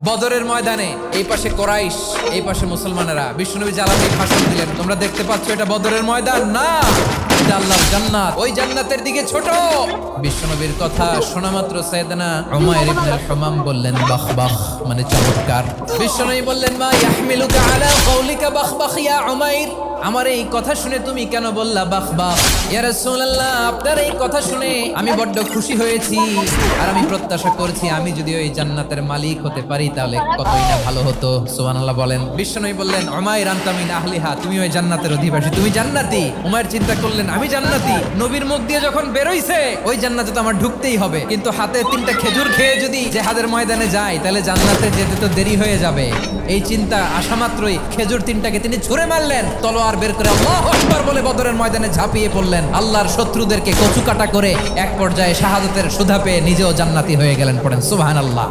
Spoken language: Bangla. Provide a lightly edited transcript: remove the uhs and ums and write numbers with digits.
বদরের ময়দানে এই পাশে কোরাইশ, এই পাশে মুসলমানেরা। বিশ্বনবী জ্বালানি ভাষণ দিলেন, তোমরা দেখতে পাচ্ছ এটা বদরের ময়দান না, এটা আল্লাহর জান্নাত, ওই জান্নাতের দিকে ছোট। বিশ্বনবীর কথা শোনা মাত্র সাইয়েদনা উমাইর ইবনে হুমাম বললেন বাহ বাহ, মানে চমৎকার। বিশ্বনবী বললেন মা ইয়াহমিলুকা আলা কওলিকা বাহ বাহ ইয়া উমাইর, আমার এই কথা শুনে তুমি কেন বললা বাহ বাহ? ইয়া রাসূলুল্লাহ, আপনার এই কথা শুনে আমি বড্ড খুশি হয়েছি, আর আমি প্রত্যাশা করছি আমি যদি ওই জান্নাতের মালিক হতে পারি তাহলে কতই না ভালো হতো। সুবহানাল্লাহ বলেন। বিশ্বনবী বললেন উমাইর আনতা মিন আহলিহা, তুমি ওই জান্নাতের অধিবাসী, তুমি জান্নাতি। উমাইর চিন্তা করলেন আমি জান্নাতি, নবীর মুখ দিয়ে যখন বেরোইছে ওই জান্নাতে তো আমার ঢুকতেই হবে, কিন্তু হাতে 3টা খেজুর খেয়ে যদি জেহাদের ময়দানে যাই তাহলে জান্নাতে যেতে তো দেরি হয়ে যাবে। এই চিন্তা আসা মাত্রই খেজুর 3টাকে তিনি ছুঁড়ে মারলেন, তলোয়ার বের করে আল্লাহু আকবার বলে বদরের ময়দানে ঝাঁপিয়ে পড়লেন। আল্লাহর শত্রুদেরকে কচুকাটা করে এক পর্যায়ে শাহাদাতের সুধা পেয়ে নিজেও জান্নাতি হয়ে গেলেন। পড়েন সুবহানাল্লাহ।